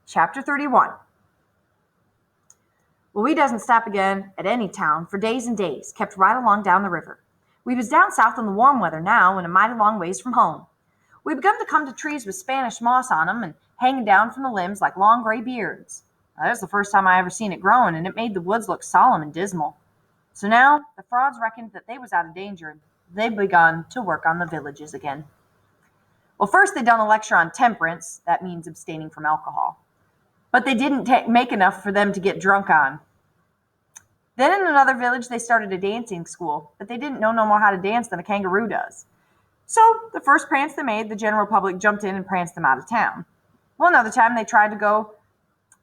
Chapter 31. Well, we doesn't stop again at any town for days and days, kept right along down the river. We was down south in the warm weather now and a mighty long ways from home. We begun to come to trees with Spanish moss on 'em and hanging down from the limbs like long gray beards. That was the first time I ever seen it growing, and it made the woods look solemn and dismal. So now the frauds reckoned that they was out of danger, and they begun to work on the villages again. Well, first they done a lecture on temperance. That means abstaining from alcohol. But they didn't make enough for them to get drunk on. Then in another village they started a dancing school, but they didn't know no more how to dance than a kangaroo does. So the first prance they made, the general public jumped in and pranced them out of town. Well, another time they tried to go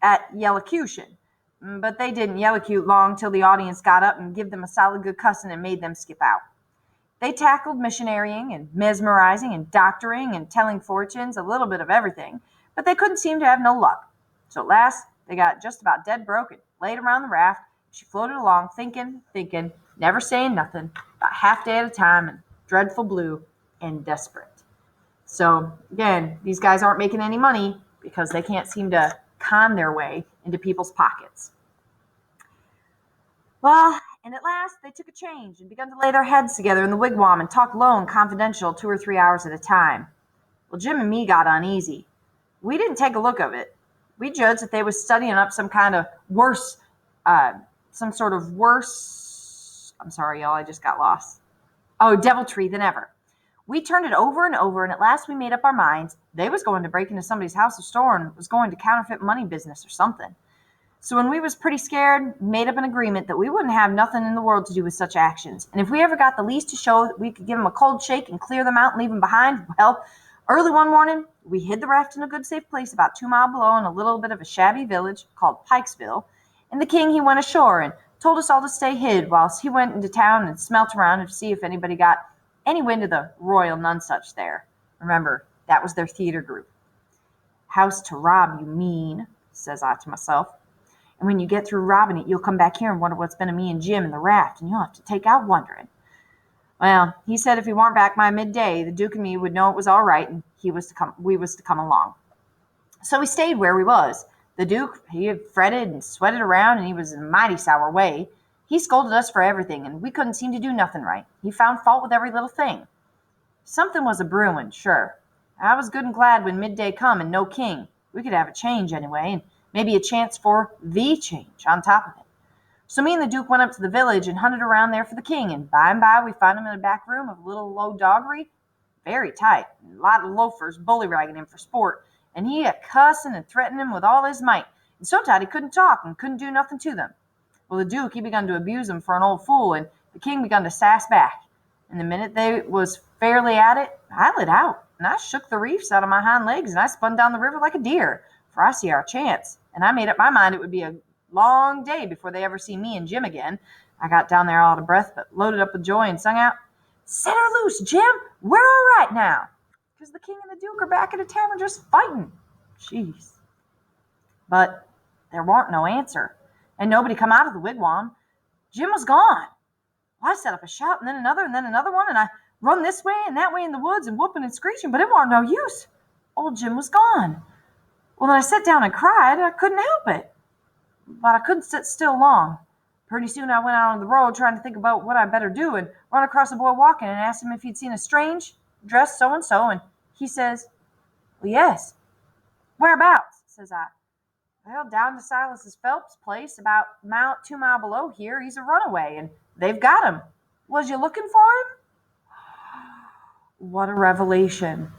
at yellocution, but they didn't yellocute long till the audience got up and give them a solid good cussing and made them skip out. They tackled missionarying and mesmerizing and doctoring and telling fortunes, a little bit of everything, but they couldn't seem to have no luck. So at last, they got just about dead broke and laid around the raft. She floated along, thinking, never saying nothing, about half day at a time, and dreadful blue and desperate. So again, these guys aren't making any money because they can't seem to con their way into people's pockets. Well, and at last they took a change and begun to lay their heads together in the wigwam and talk low and confidential 2 or 3 hours at a time. Well, Jim and me got uneasy. We didn't take a look of it. We judged that they was studying up some kind of worse, I'm sorry, y'all, I just got lost. Deviltry than ever. We turned it over and over, and at last we made up our minds they was going to break into somebody's house or store and was going to counterfeit money business or something. So when we was pretty scared, made up an agreement that we wouldn't have nothing in the world to do with such actions. And if we ever got the least to show that we could give them a cold shake and clear them out and leave them behind, well, early one morning, we hid the raft in a good safe place about 2 miles below in a little bit of a shabby village called Pikesville. And the king, he went ashore and told us all to stay hid whilst he went into town and smelt around and see if anybody got any wind of the Royal Nonesuch there. Remember, that was their theater group. House to rob, you mean, says I to myself. And when you get through robbing it, you'll come back here and wonder what's been of me and Jim in the raft, and you'll have to take out wondering. Well, he said if he weren't back by midday, the Duke and me would know it was all right, and we was to come along. So we stayed where we was. The Duke, he had fretted and sweated around, and he was in a mighty sour way. He scolded us for everything, and we couldn't seem to do nothing right. He found fault with every little thing. Something was a-brewing, sure. I was good and glad when midday come and no king. We could have a change anyway, and maybe a chance for the change on top of it. So me and the Duke went up to the village and hunted around there for the king, and by we found him in a back room of a little low doggery, very tight, and a lot of loafers bullyragging him for sport, and he a cussing and threatening him with all his might, and so tight he couldn't talk and couldn't do nothing to them. Well, the Duke, he begun to abuse him for an old fool, and the king begun to sass back. And the minute they was fairly at it, I lit out, and I shook the reefs out of my hind legs, and I spun down the river like a deer, for I see our chance. And I made up my mind it would be a long day before they ever see me and Jim again. I got down there all out of breath, but loaded up with joy and sung out, "Set her loose, Jim! We're all right now!" Because the king and the Duke are back at a tavern just fighting. Jeez. But there warn't no answer, and nobody come out of the wigwam. Jim was gone. Well, I set up a shout, and then another one, and I run this way and that way in the woods and whooping and screeching, but it warn't no use. Old Jim was gone. Well, then I sat down and cried. I couldn't help it. But I couldn't sit still long. Pretty soon I went out on the road trying to think about what I'd better do, and run across a boy walking and asked him if he'd seen a strange dressed so-and-so, and he says, "Well, yes." "Whereabouts?" says I. "Well, down to Silas Phelps' place, about 2 miles below here. He's a runaway, and they've got him." "Was you looking for him?" What a revelation.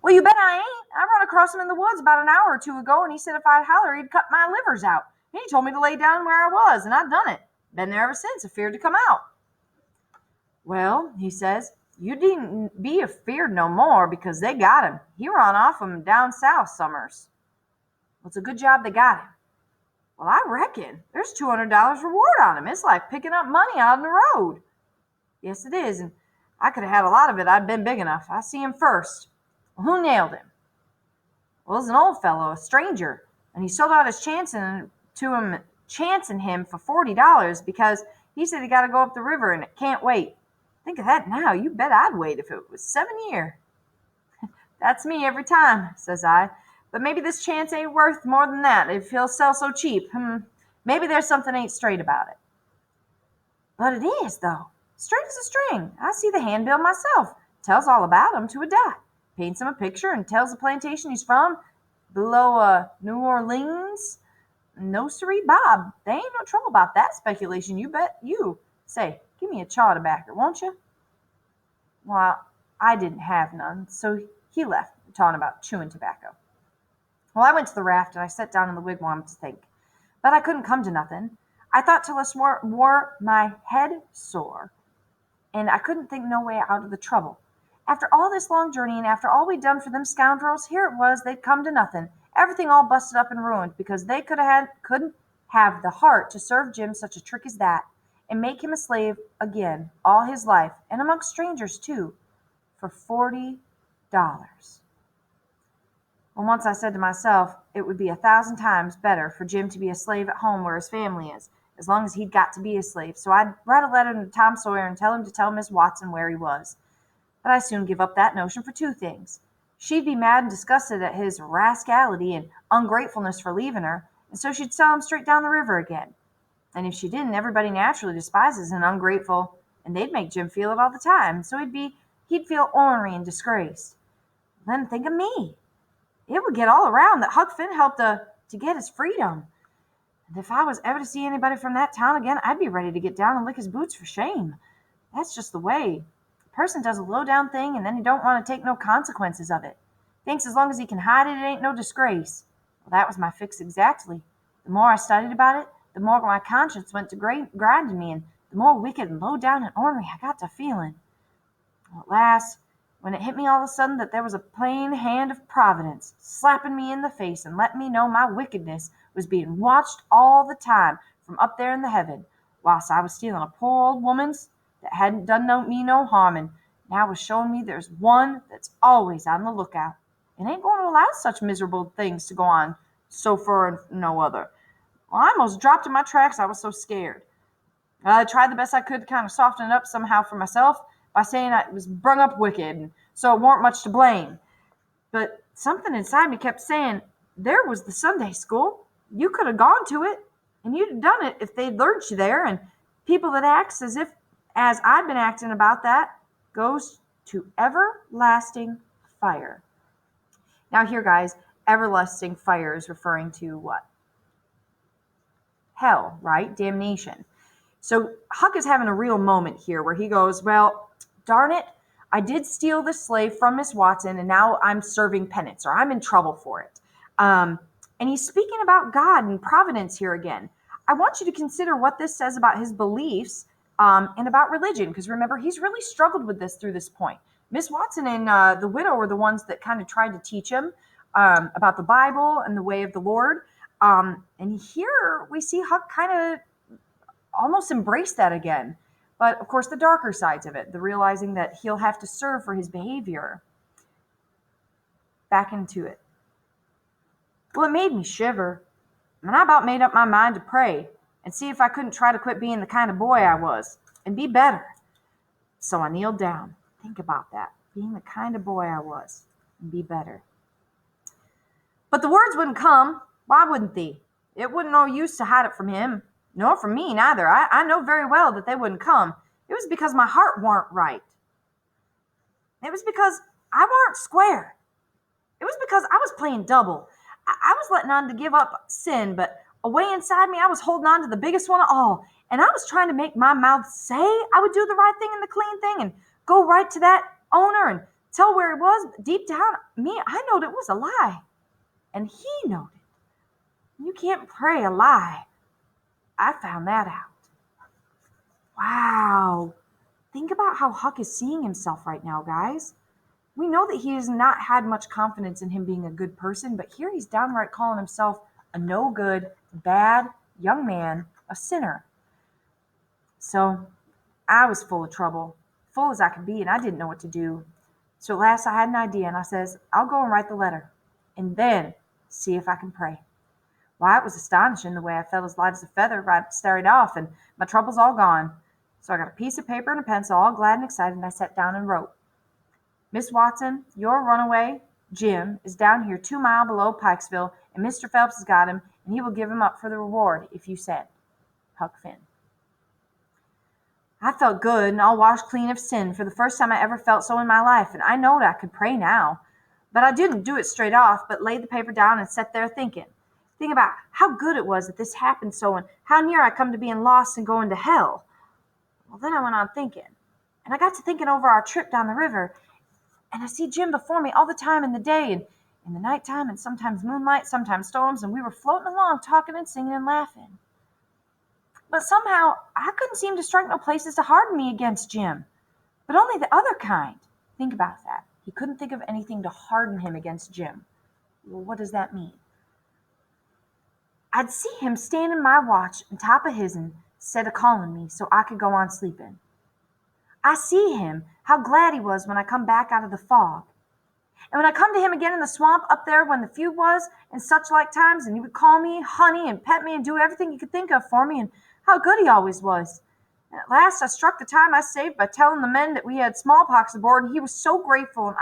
"Well, you bet I ain't. I run across him in the woods about an hour or 2 ago, and he said if I'd holler, he'd cut my livers out. And he told me to lay down where I was, and I've done it. Been there ever since, afeard to come out." "Well," he says, "you needn't be afeard no more, because they got him. He run off 'em down south summers." "Well, it's a good job they got him." "Well, I reckon. There's $200 reward on him. It's like picking up money out on the road." "Yes, it is, and I could have had a lot of it. I'd been big enough. I see him first." "Well, who nailed him?" "Well, it's an old fellow, a stranger, and he sold out his chancing him for $40 because he said he got to go up the river and it can't wait. Think of that now. You bet I'd wait if it was 7 years." "That's me every time," says I. But maybe this chance ain't worth more than that if he'll sell so cheap. Maybe there's something ain't straight about it. But it is, though. Straight as a string. I see the handbill myself. Tells all about him to a dot. Paints him a picture and tells the plantation he's from. Below New Orleans. No siree, Bob. They ain't no trouble about that speculation, you bet. You. Say, give me a chaw tobacco, won't you? Well, I didn't have none, so he left, talking about chewing tobacco. Well, I went to the raft and I sat down in the wigwam to think. But I couldn't come to nothing. I thought till I wore my head sore, and I couldn't think no way out of the trouble. After all this long journey, and after all we'd done for them scoundrels, here it was they'd come to nothing. Everything all busted up and ruined, because they couldn't have the heart to serve Jim such a trick as that, and make him a slave again all his life, and amongst strangers too, for $40. Well, once I said to myself, it would be 1,000 times better for Jim to be a slave at home where his family is, as long as he'd got to be a slave. So I'd write a letter to Tom Sawyer and tell him to tell Miss Watson where he was. But I soon give up that notion for two things. She'd be mad and disgusted at his rascality and ungratefulness for leaving her, and so she'd sell him straight down the river again. And if she didn't, everybody naturally despises an ungrateful, and they'd make Jim feel it all the time, so he'd feel ornery and disgraced. Then think of me. It would get all around that Huck Finn helped to get his freedom. And if I was ever to see anybody from that town again, I'd be ready to get down and lick his boots for shame. That's just the way. A person does a low-down thing, and then he don't want to take no consequences of it. Thinks as long as he can hide it, it ain't no disgrace. Well, that was my fix exactly. The more I studied about it, the more my conscience went to grinding me, and the more wicked and low-down and ornery I got to feeling. Well, at last, when it hit me all of a sudden that there was a plain hand of Providence slapping me in the face and letting me know my wickedness was being watched all the time from up there in the heaven, whilst I was stealing a poor old woman's that hadn't done me no harm, and now was showing me there's one that's always on the lookout, and ain't going to allow such miserable things to go on so fur and no other. Well, I almost dropped in my tracks, I was so scared. I tried the best I could to kind of soften it up somehow for myself by saying I was brung up wicked, and so it weren't much to blame. But something inside me kept saying, there was the Sunday school. You could have gone to it, and you'd have done it if they'd lured you there, and people that acts as I've been acting about that, goes to everlasting fire. Now here, guys, everlasting fire is referring to what? Hell, right? Damnation. So Huck is having a real moment here where he goes, well, darn it, I did steal this slave from Miss Watson, and now I'm serving penance, or I'm in trouble for it. And he's speaking about God and providence here again. I want you to consider what this says about his beliefs and about religion, because remember, he's really struggled with this through this point. Miss Watson and the widow were the ones that kind of tried to teach him about the Bible and the way of the Lord. And here we see Huck kind of almost embrace that again. But of course, the darker sides of it, the realizing that he'll have to serve for his behavior. Back into it. Well, it made me shiver. And I about made up my mind to pray and see if I couldn't try to quit being the kind of boy I was and be better. So I kneeled down. Think about that. Being the kind of boy I was and be better. But the words wouldn't come. Why wouldn't they? It wasn't no use to hide it from him, nor from me neither. I know very well that they wouldn't come. It was because my heart weren't right. It was because I weren't square. It was because I was playing double. I was letting on to give up sin, but away inside me, I was holding on to the biggest one of all. And I was trying to make my mouth say I would do the right thing and the clean thing and go right to that owner and tell where he was. Deep down, I knowed it was a lie. And he knowed it. You can't pray a lie. I found that out. Wow. Think about how Huck is seeing himself right now, guys. We know that he has not had much confidence in him being a good person, but here he's downright calling himself a no good, bad young man, a sinner. So I was full of trouble, full as I could be, and I didn't know what to do. So at last I had an idea, and I says, I'll go and write the letter, and then see if I can pray. Why, it was astonishing the way I felt as light as a feather right started off, and my troubles all gone. So I got a piece of paper and a pencil, all glad and excited, and I sat down and wrote, Miss Watson, your runaway, Jim is down here 2 miles below Pikesville, and Mr. Phelps has got him, and he will give him up for the reward if you send. Huck Finn. I felt good and all washed clean of sin for the first time I ever felt so in my life, and I knowed I could pray now. But I didn't do it straight off, but laid the paper down and sat there thinking about how good it was that this happened so, and how near I come to being lost and going to hell. Well, then I went on thinking, and I got to thinking over our trip down the river, and I see Jim before me all the time in the day and in the nighttime, and sometimes moonlight, sometimes storms, and we were floating along, talking and singing and laughing. But somehow I couldn't seem to strike no places to harden me against Jim, but only the other kind. Think about that. He couldn't think of anything to harden him against Jim. Well, what does that mean? I'd see him standing my watch on top of his'n, instead of calling me so I could go on sleeping. I see him, how glad he was when I come back out of the fog. And when I come to him again in the swamp up there when the feud was, and such like times, and he would call me honey and pet me and do everything he could think of for me, and how good he always was. And at last I struck the time I saved by telling the men that we had smallpox aboard, and he was so grateful,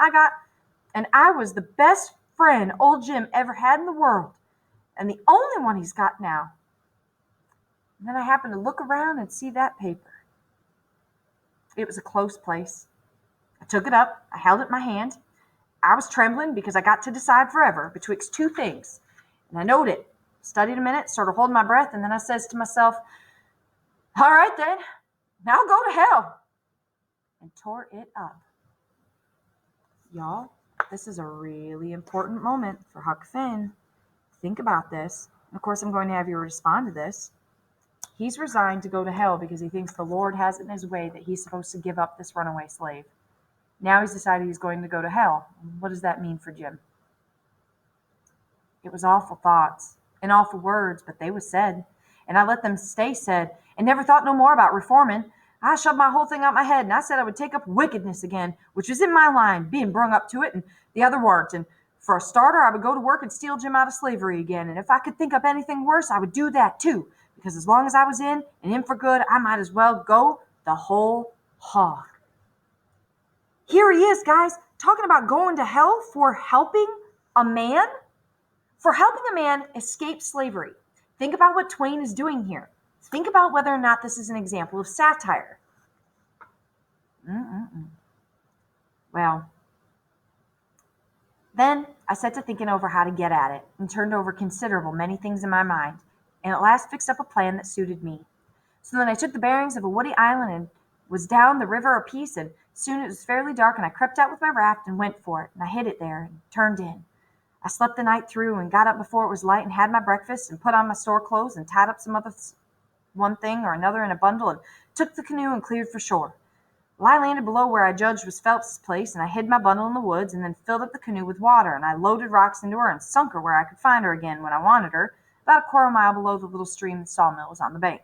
and I was the best friend old Jim ever had in the world, and the only one he's got now. And then I happened to look around and see that paper. It was a close place. I took it up, I held it in my hand. I was trembling because I got to decide forever betwixt two things. And I knowed it. Studied a minute, sort of holding my breath, and then I says to myself, all right then, now go to hell. And tore it up. Y'all, this is a really important moment for Huck Finn. Think about this. And of course, I'm going to have you respond to this. He's resigned to go to hell because he thinks the Lord has it in his way that he's supposed to give up this runaway slave. Now he's decided he's going to go to hell. What does that mean for Jim? It was awful thoughts and awful words, but they was said. And I let them stay said and never thought no more about reforming. I shoved my whole thing out my head, and I said I would take up wickedness again, which was in my line, being brung up to it, and the other weren't. And for a starter, I would go to work and steal Jim out of slavery again. And if I could think up anything worse, I would do that too. Because as long as I was in, and in for good, I might as well go the whole hog. Here he is, guys, talking about going to hell for helping a man. For helping a man escape slavery. Think about what Twain is doing here. Think about whether or not this is an example of satire. Well, then I set to thinking over how to get at it and turned over considerable many things in my mind, and at last fixed up a plan that suited me. So then I took the bearings of a woody island and was down the river a piece, and soon it was fairly dark, and I crept out with my raft and went for it, and I hid it there and turned in. I slept the night through and got up before it was light and had my breakfast and put on my store clothes and tied up some other one thing or another in a bundle and took the canoe and cleared for shore. Well, I landed below where I judged was Phelps's place, and I hid my bundle in the woods and then filled up the canoe with water, and I loaded rocks into her and sunk her where I could find her again when I wanted her, about a quarter mile below the little stream the sawmill was on the bank.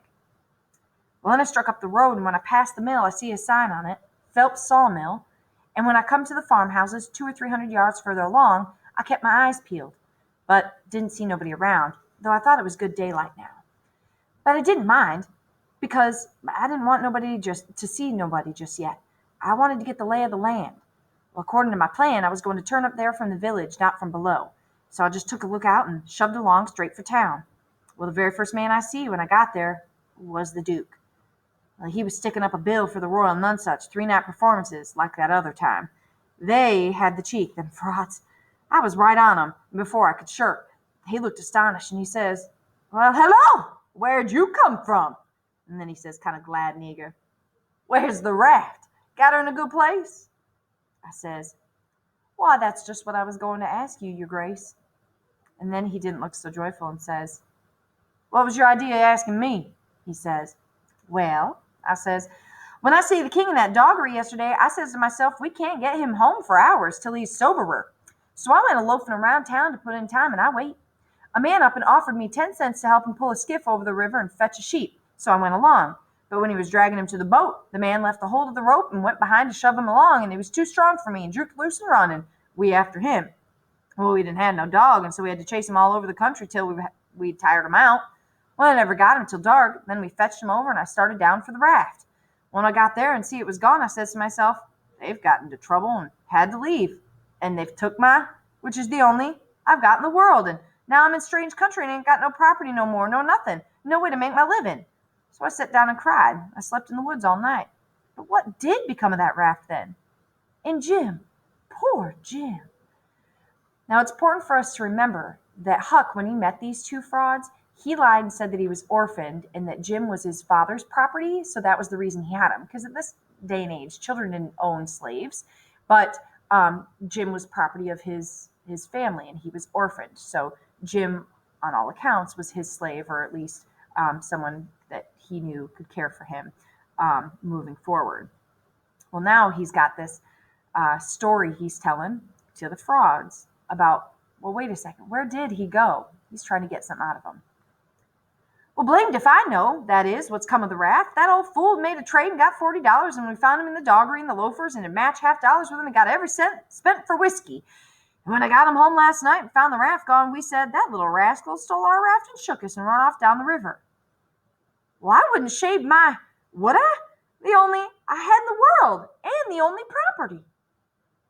Well, then I struck up the road, and when I passed the mill, I see a sign on it, Phelps Sawmill, and when I come to the farmhouses 200 or 300 yards further along, I kept my eyes peeled, but didn't see nobody around, though I thought it was good daylight now. But I didn't mind, because I didn't want nobody to see nobody just yet. I wanted to get the lay of the land. Well, according to my plan, I was going to turn up there from the village, not from below. So I just took a look out and shoved along straight for town. Well, the very first man I see when I got there was the Duke. Well, he was sticking up a bill for the Royal Nonsuch, 3-night performances, like that other time. They had the cheek, them frauds. I was right on 'em before I could shirk. He looked astonished, and he says, well, hello, where'd you come from? And then he says, kind of glad and eager, where's the raft? Got her in a good place? I says, why, that's just what I was going to ask you, your grace. And then he didn't look so joyful and says, what was your idea of asking me? He says, well, I says, when I see the king in that doggery yesterday, I says to myself, we can't get him home for hours till he's soberer. So I went a-loafing around town to put in time, and I wait. A man up and offered me 10 cents to help him pull a skiff over the river and fetch a sheep, so I went along. But when he was dragging him to the boat, the man left the hold of the rope and went behind to shove him along, and he was too strong for me and jerked loose and run, and we after him. Well, we didn't have no dog, and so we had to chase him all over the country till we tired him out. Well, I never got him till dark. Then we fetched him over, and I started down for the raft. When I got there and see it was gone, I says to myself, they've got into trouble and had to leave. And they've took my which is the only I've got in the world. And now I'm in strange country and ain't got no property no more, no nothing, no way to make my living. So I sat down and cried. I slept in the woods all night. But what did become of that raft then? And Jim, poor Jim. Now it's important for us to remember that Huck, when he met these two frauds, he lied and said that he was orphaned and that Jim was his father's property. So that was the reason he had him. Because in this day and age, children didn't own slaves, but Jim was property of his family and he was orphaned. So Jim, on all accounts, was his slave, or at least someone that he knew could care for him moving forward. Well, now he's got this story he's telling to the frauds about, well, wait a second, where did he go? He's trying to get something out of them. Well, blamed if I know, that is, what's come of the raft. That old fool made a trade and got $40, and we found him in the doggery and the loafers and had matched half dollars with him and got every cent spent for whiskey. And when I got him home last night and found the raft gone, we said, that little rascal stole our raft and shook us and run off down the river. Well, I wouldn't shave my, would I? The only I had in the world, and the only property.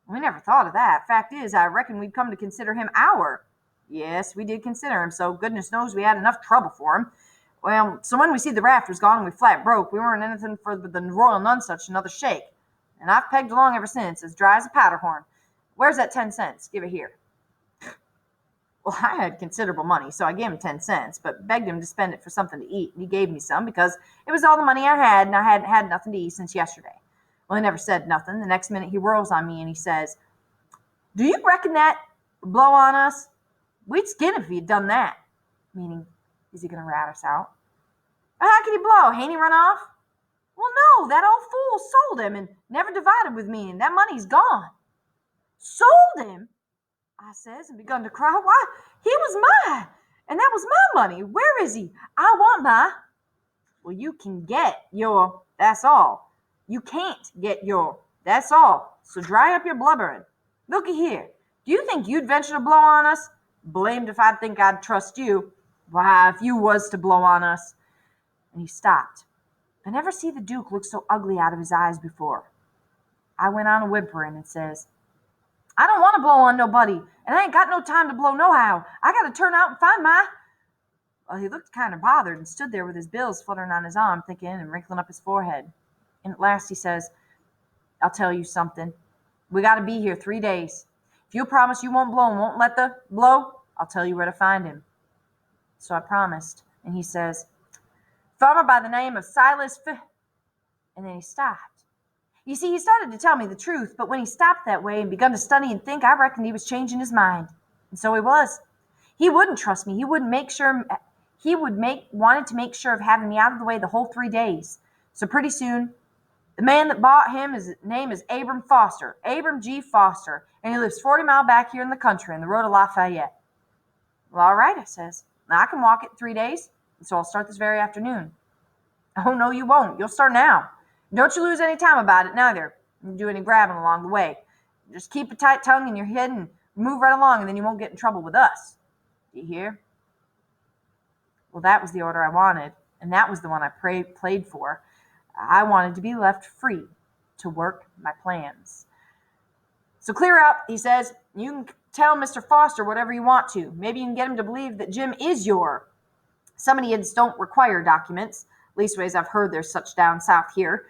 We never thought of that. Fact is, I reckon we'd come to consider him our. Yes, we did consider him, so goodness knows we had enough trouble for him. Well, so when we see the raft was gone and we flat broke, we weren't anything for the Royal Nonesuch another shake. And I've pegged along ever since, as dry as a powder horn. Where's that 10 cents? Give it here. Well, I had considerable money, so I gave him 10 cents, but begged him to spend it for something to eat. And he gave me some because it was all the money I had, and I hadn't had nothing to eat since yesterday. Well, he never said nothing. The next minute he whirls on me and he says, do you reckon that would blow on us? We'd skin if he'd done that. Meaning, is he going to rat us out? Well, how could he blow? Ain't he run off? Well, no, that old fool sold him and never divided with me, and that money's gone. Sold him? I says, and begun to cry. Why, he was mine, and that was my money. Where is he? I want my. Well, you can get your, that's all. You can't get your, that's all. So dry up your blubbering. Looky here. Do you think you'd venture to blow on us? Blamed if I'd think I'd trust you. Why, if you was to blow on us. And he stopped. I never see the Duke look so ugly out of his eyes before. I went on a whimpering and says, I don't want to blow on nobody, and I ain't got no time to blow nohow. I got to turn out and find my. Well, he looked kind of bothered and stood there with his bills fluttering on his arm, thinking and wrinkling up his forehead. And at last he says, I'll tell you something. We got to be here 3 days. If you promise you won't blow and won't let the blow, I'll tell you where to find him. So I promised, and he says, farmer by the name of Silas And then he stopped. You see, he started to tell me the truth, but when he stopped that way and begun to study and think, I reckoned he was changing his mind. And so he was. He wouldn't trust me. He wouldn't make sure. Wanted to make sure of having me out of the way the whole 3 days. So pretty soon, the man that bought him, his name is Abram Foster, Abram G. Foster, and he lives 40 miles back here in the country on the road to Lafayette. Well, all right, I says. Now I can walk it in 3 days, and so I'll start this very afternoon. Oh, no, you won't. You'll start now. Don't you lose any time about it, neither. You do any grabbing along the way. Just keep a tight tongue in your head and move right along, and then you won't get in trouble with us. Do you hear? Well, that was the order I wanted, and that was the one I played for. I wanted to be left free to work my plans. So clear out, he says. You can tell Mr. Foster whatever you want to. Maybe you can get him to believe that Jim is your. Some Indians don't require documents. Leastways, I've heard there's such down south here.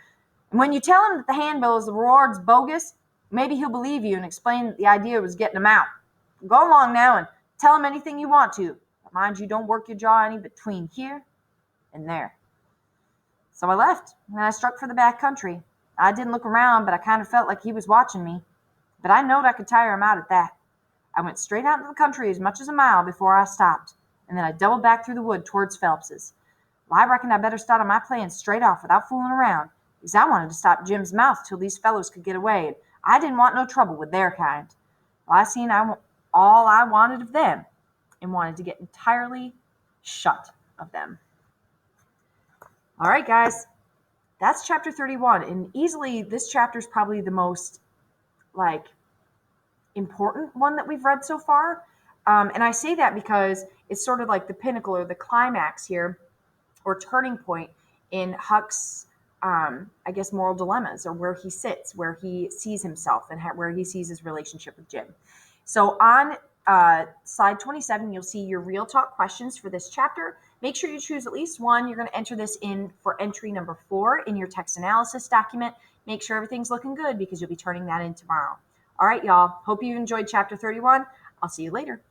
And when you tell him that the handbill is the reward's bogus, maybe he'll believe you and explain that the idea was getting him out. Go along now and tell him anything you want to. But mind you, don't work your jaw any between here and there. So I left, and I struck for the back country. I didn't look around, but I kind of felt like he was watching me. But I knowed I could tire him out at that. I went straight out into the country as much as a mile before I stopped, and then I doubled back through the wood towards Phelps's. Well, I reckoned I better start on my plans straight off without fooling around, because I wanted to stop Jim's mouth till these fellows could get away, and I didn't want no trouble with their kind. Well, I seen all I wanted of them, and wanted to get entirely shut of them. All right, guys, that's chapter 31, and easily this chapter is probably the most, important one that we've read so far. And I say that because it's sort of like the pinnacle or the climax here, or turning point in Huck's, moral dilemmas, or where he sits, where he sees himself, and where he sees his relationship with Jim. So on slide 27, you'll see your real talk questions for this chapter. Make sure you choose at least one. You're going to enter this in for entry number 4 in your text analysis document. Make sure everything's looking good because you'll be turning that in tomorrow. All right, y'all. Hope you enjoyed chapter 31. I'll see you later.